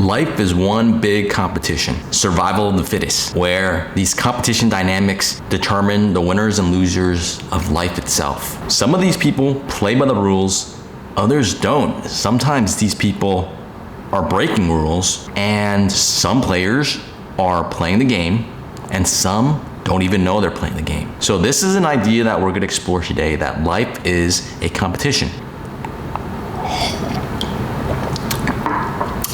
Life is one big competition, survival of the fittest, where these competition dynamics determine the winners and losers of life itself. Some of these people play by the rules, others don't. Sometimes these people are breaking rules, and some players are playing the game, and some don't even know they're playing the game. So this is an idea that we're going to explore today, that life is a competition.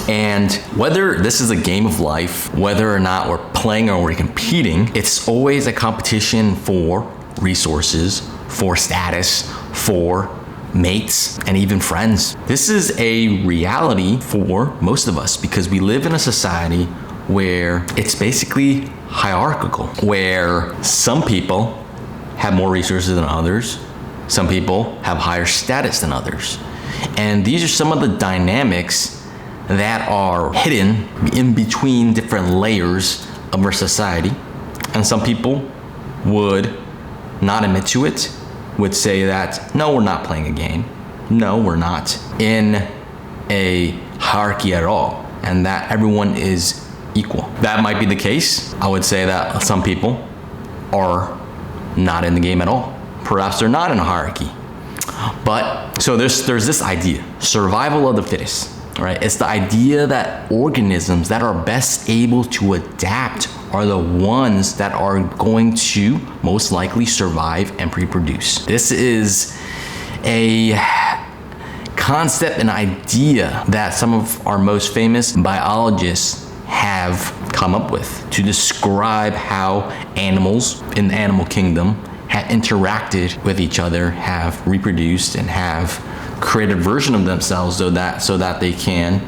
And whether this is a game of life, whether or not we're playing or we're competing, it's always a competition for resources, for status, for mates, and even friends. This is a reality for most of us because we live in a society where it's basically hierarchical, where some people have more resources than others, some people have higher status than others. And these are some of the dynamics that are hidden in between different layers of our society. And some people would not admit to it, would say that, no, we're not playing a game. No, we're not in a hierarchy at all, and that everyone is equal. That might be the case. I would say that some people are not in the game at all. Perhaps they're not in a hierarchy. But so there's this idea, survival of the fittest, right? It's the idea that organisms that are best able to adapt are the ones that are going to most likely survive and reproduce. This is a concept, an idea that some of our most famous biologists have come up with to describe how animals in the animal kingdom have interacted with each other, have reproduced, and have created a version of themselves so that they can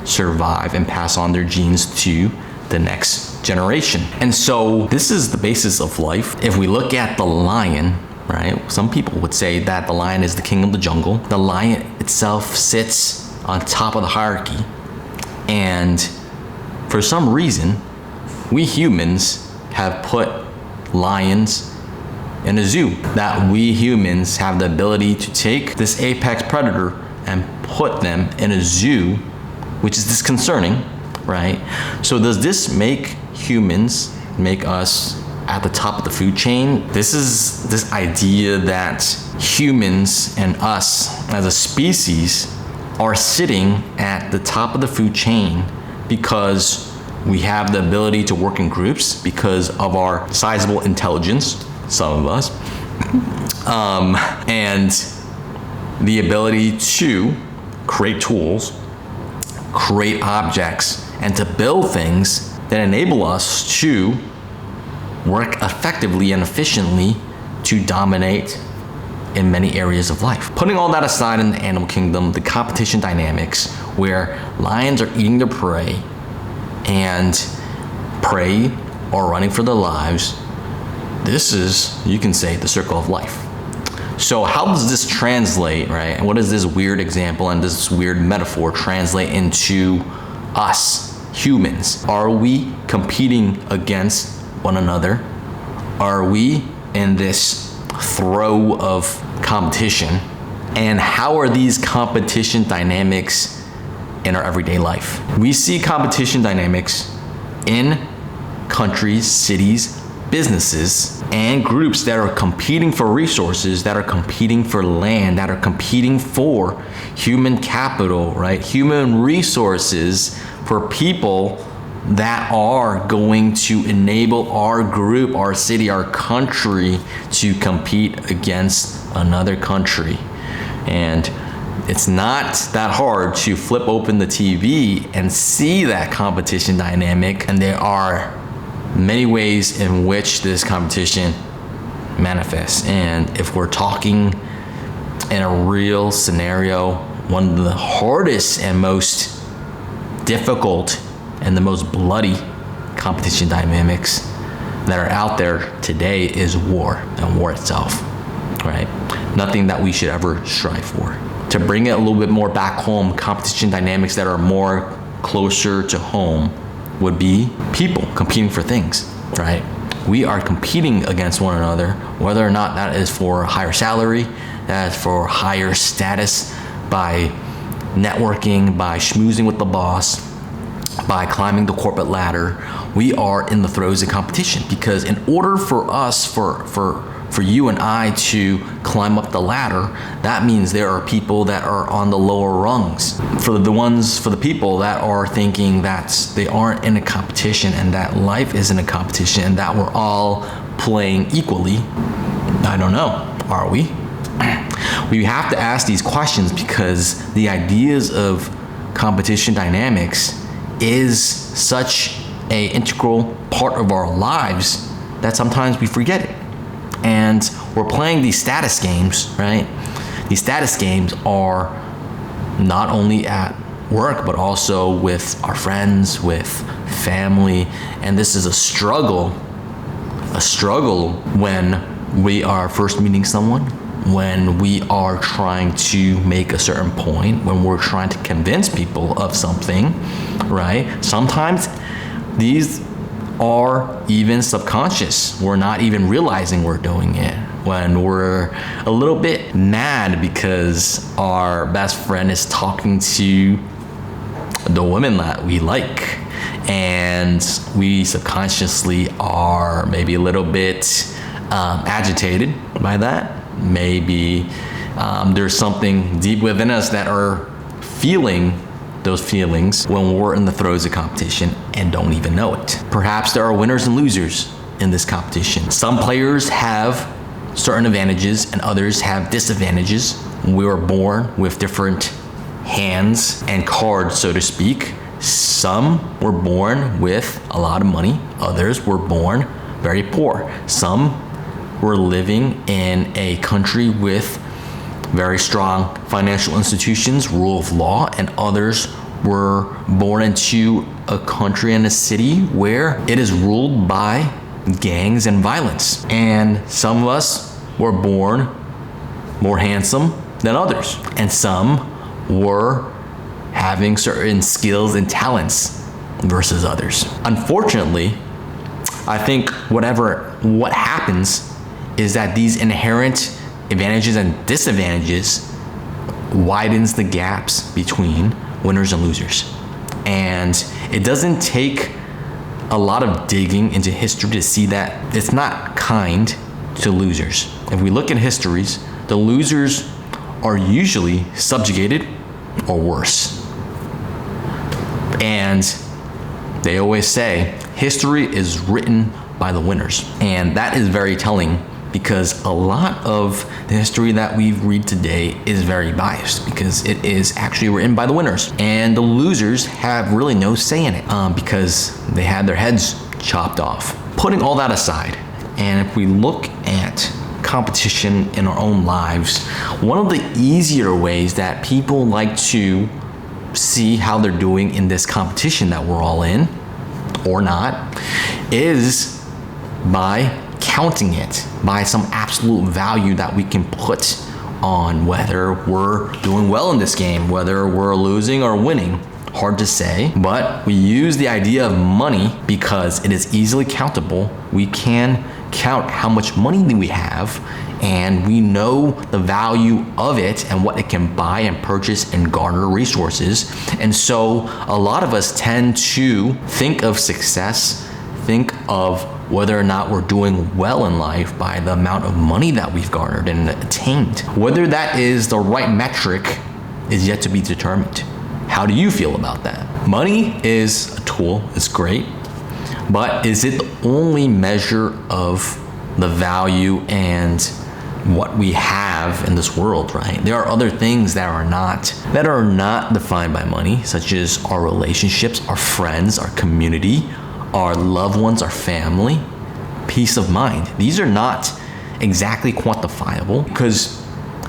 survive and pass on their genes to the next generation. And so this is the basis of life. If we look at the lion, right? Some people would say that the lion is the king of the jungle. The lion itself sits on top of the hierarchy. And for some reason, we humans have put lions in a zoo, that we humans have the ability to take this apex predator and put them in a zoo, which is disconcerting, right? So does this make us at the top of the food chain? This is this idea that humans and us as a species are sitting at the top of the food chain because we have the ability to work in groups because of our sizable intelligence, some of us, and the ability to create tools, create objects, and to build things that enable us to work effectively and efficiently to dominate in many areas of life. Putting all that aside in the animal kingdom, the competition dynamics where lions are eating their prey and prey are running for their lives, this is, you can say, the circle of life. So how does this translate, right? And what does this weird example and this weird metaphor translate into us, humans? Are we competing against one another? Are we in this throw of competition? And how are these competition dynamics in our everyday life? We see competition dynamics in countries, cities, businesses, and groups that are competing for resources, that are competing for land, that are competing for human capital, right? Human resources for people that are going to enable our group, our city, our country to compete against another country. And it's not that hard to flip open the TV and see that competition dynamic, and there are many ways in which this competition manifests. And if we're talking in a real scenario, one of the hardest and most difficult and the most bloody competition dynamics that are out there today is war and war itself, right? Nothing that we should ever strive for. To bring it a little bit more back home, competition dynamics that are more closer to home would be people competing for things, right? We are competing against one another, whether or not that is for a higher salary, that is for higher status, by networking, by schmoozing with the boss, by climbing the corporate ladder, we are in the throes of competition. Because in order for us, for you and I to climb up the ladder, that means there are people that are on the lower rungs. For the people that are thinking that they aren't in a competition and that life isn't a competition and that we're all playing equally, I don't know, are we? We have to ask these questions because the ideas of competition dynamics is such an integral part of our lives that sometimes we forget it. And we're playing these status games, right? These status games are not only at work, but also with our friends, with family. And this is a struggle when we are first meeting someone, when we are trying to make a certain point, when we're trying to convince people of something, right? Sometimes these are even subconscious. We're not even realizing we're doing it. When we're a little bit mad because our best friend is talking to the women that we like, and we subconsciously are maybe a little bit agitated by that. Maybe there's something deep within us that are feeling those feelings when we're in the throes of competition and don't even know it. Perhaps there are winners and losers in this competition. Some players have certain advantages and others have disadvantages. We were born with different hands and cards, so to speak. Some were born with a lot of money. Others were born very poor. Some were living in a country with very strong financial institutions, rule of law, and others were born into a country and a city where it is ruled by gangs and violence. And some of us were born more handsome than others, and some were having certain skills and talents versus others. Unfortunately, I think what happens is that these inherent advantages and disadvantages widens the gaps between winners and losers. And it doesn't take a lot of digging into history to see that it's not kind to losers. If we look at histories, the losers are usually subjugated or worse. And they always say history is written by the winners. And that is very telling, because a lot of the history that we read today is very biased because it is actually written by the winners. And the losers have really no say in it because they had their heads chopped off. Putting all that aside, and if we look at competition in our own lives, one of the easier ways that people like to see how they're doing in this competition that we're all in, or not, is by counting it by some absolute value that we can put on whether we're doing well in this game, whether we're losing or winning. Hard to say, but we use the idea of money because it is easily countable. We can count how much money we have, and we know the value of it and what it can buy and purchase and garner resources. And so a lot of us tend to think of success, think of whether or not we're doing well in life by the amount of money that we've garnered and attained. Whether that is the right metric is yet to be determined. How do you feel about that? Money is a tool, it's great, but is it the only measure of the value and what we have in this world, right? There are other things that are not defined by money, such as our relationships, our friends, our community, our loved ones, our family, peace of mind. These are not exactly quantifiable, because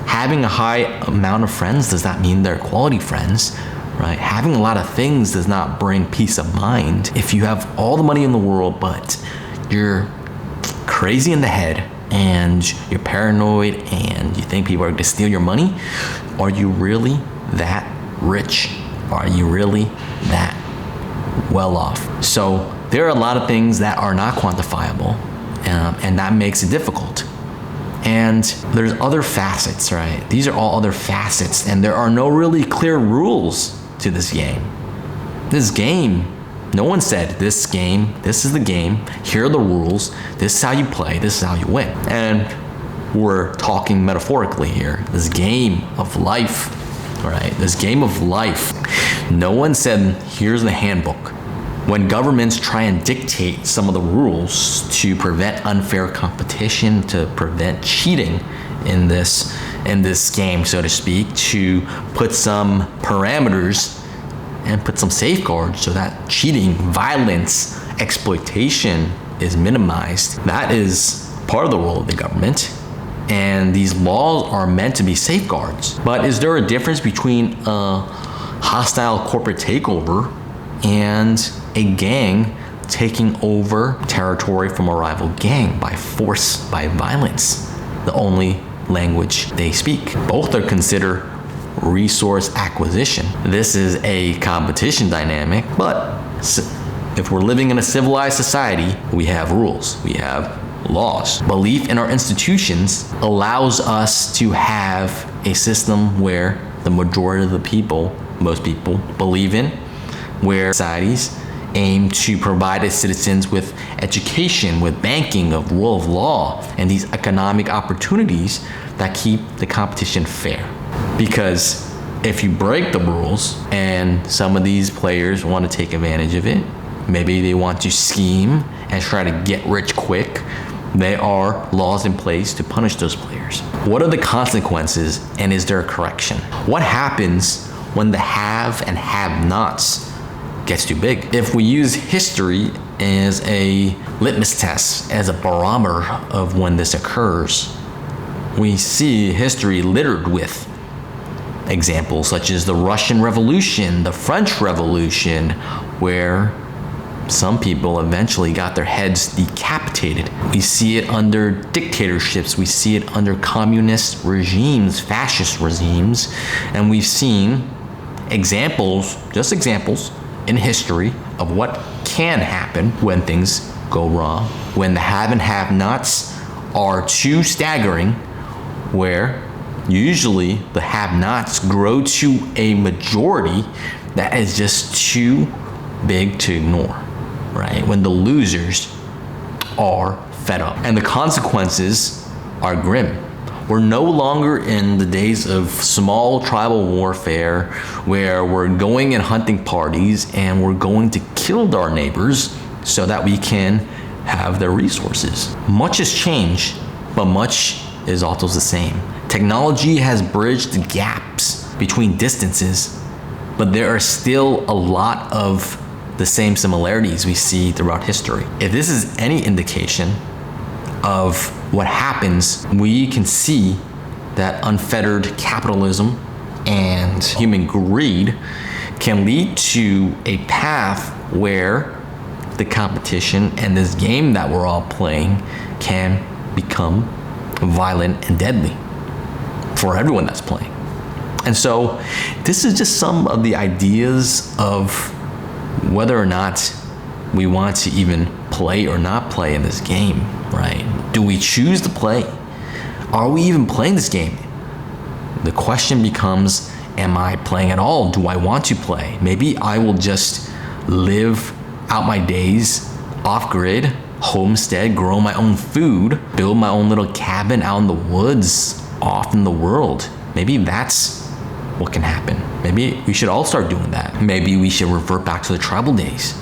having a high amount of friends does not mean they're quality friends, right? Having a lot of things does not bring peace of mind. If you have all the money in the world, but you're crazy in the head and you're paranoid and you think people are going to steal your money, are you really that rich? Are you really that well off? So there are a lot of things that are not quantifiable, and that makes it difficult. And there's other facets, right? These are all other facets, and there are no really clear rules to this game. This game No one said this is the game, here are the rules, this is how you play, this is how you win. And we're talking metaphorically here. This game of life, right? This game of life. No one said, here's the handbook. When governments try and dictate some of the rules to prevent unfair competition, to prevent cheating in this game, so to speak, to put some parameters and put some safeguards so that cheating, violence, exploitation is minimized. That is part of the role of the government. And these laws are meant to be safeguards. But is there a difference between a hostile corporate takeover and a gang taking over territory from a rival gang by force, by violence? The only language they speak. Both are considered resource acquisition. This is a competition dynamic, but if we're living in a civilized society, we have rules, we have laws. Belief in our institutions allows us to have a system where the majority of the people, most people, believe in, where societies aim to provide its citizens with education, with banking, of rule of law, and these economic opportunities that keep the competition fair. Because if you break the rules and some of these players want to take advantage of it, maybe they want to scheme and try to get rich quick, there are laws in place to punish those players. What are the consequences, and is there a correction? What happens when the have and have-nots gets too big? If we use history as a litmus test, as a barometer of when this occurs, we see history littered with examples such as the Russian Revolution, the French Revolution, where some people eventually got their heads decapitated. We see it under dictatorships, we see it under communist regimes, fascist regimes, and we've seen examples, just examples, in history of what can happen when things go wrong, when the have and have-nots are too staggering, where usually the have-nots grow to a majority that is just too big to ignore, right? When the losers are fed up. And the consequences are grim. We're no longer in the days of small tribal warfare where we're going and hunting parties and we're going to kill our neighbors so that we can have their resources. Much has changed, but much is also the same. Technology has bridged the gaps between distances, but there are still a lot of the same similarities we see throughout history. If this is any indication of what happens, we can see that unfettered capitalism and human greed can lead to a path where the competition and this game that we're all playing can become violent and deadly for everyone that's playing. And so this is just some of the ideas of whether or not we want to even play or not play in this game, right? Do we choose to play? Are we even playing this game? The question becomes, am I playing at all? Do I want to play? Maybe I will just live out my days off grid, homestead, grow my own food, build my own little cabin out in the woods, off in the world. Maybe that's what can happen. Maybe we should all start doing that. Maybe we should revert back to the tribal days.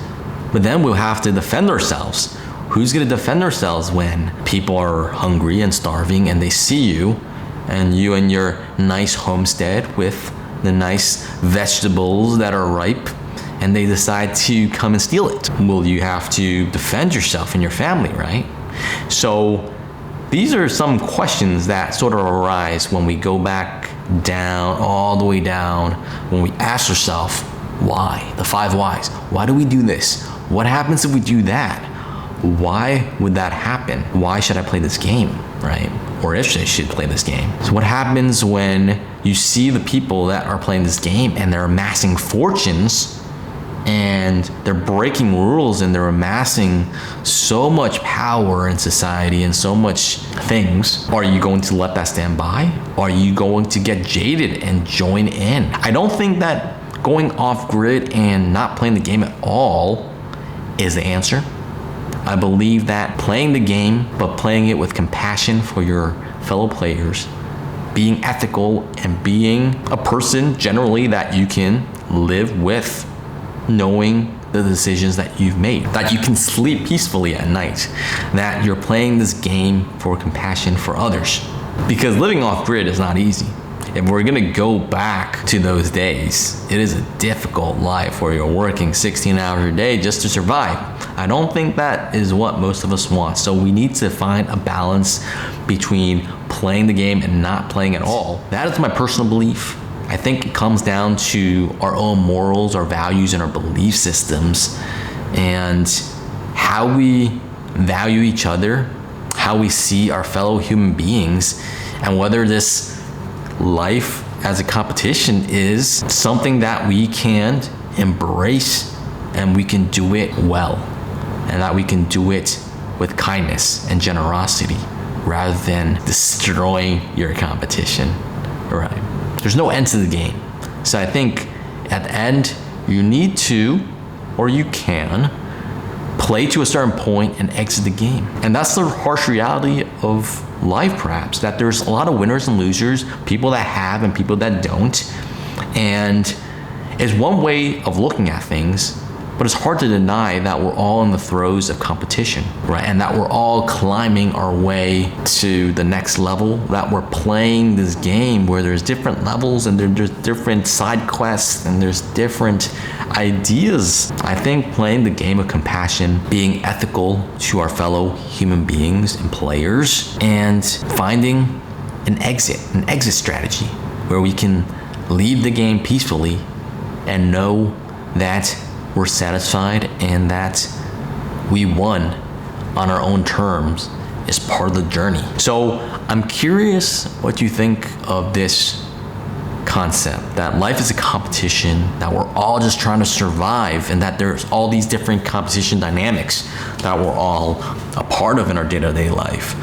But then we'll have to defend ourselves. Who's gonna defend ourselves when people are hungry and starving and they see you and you in your nice homestead with the nice vegetables that are ripe and they decide to come and steal it? Well, you have to defend yourself and your family, right? So these are some questions that sort of arise when we go back down, all the way down, when we ask ourselves, why? The 5 whys. Why do we do this? What happens if we do that? Why would that happen? Why should I play this game, right? Or if I should play this game. So what happens when you see the people that are playing this game and they're amassing fortunes and they're breaking rules and they're amassing so much power in society and so much things? Are you going to let that stand by? Are you going to get jaded and join in? I don't think that going off grid and not playing the game at all is the answer. I believe that playing the game, but playing it with compassion for your fellow players, being ethical and being a person generally that you can live with, knowing the decisions that you've made, that you can sleep peacefully at night, that you're playing this game for compassion for others. Because living off grid is not easy. If we're gonna go back to those days, it is a difficult life where you're working 16 hours a day just to survive. I don't think that is what most of us want. So we need to find a balance between playing the game and not playing at all. That is my personal belief. I think it comes down to our own morals, our values, and our belief systems, and how we value each other, how we see our fellow human beings, and whether this life as a competition is something that we can embrace and we can do it well, and that we can do it with kindness and generosity rather than destroying your competition. Right. There's no end to the game. So I think at the end, you need to, or you can, play to a certain point and exit the game. And that's the harsh reality of life, perhaps, that there's a lot of winners and losers, people that have and people that don't. And it's one way of looking at things, but it's hard to deny that we're all in the throes of competition, right? And that we're all climbing our way to the next level, that we're playing this game where there's different levels and there's different side quests and there's different ideas. I think playing the game of compassion, being ethical to our fellow human beings and players, and finding an exit strategy where we can leave the game peacefully and know that we're satisfied and that we won on our own terms is part of the journey. So I'm curious what you think of this concept, that life is a competition, that we're all just trying to survive, and that there's all these different competition dynamics that we're all a part of in our day-to-day life.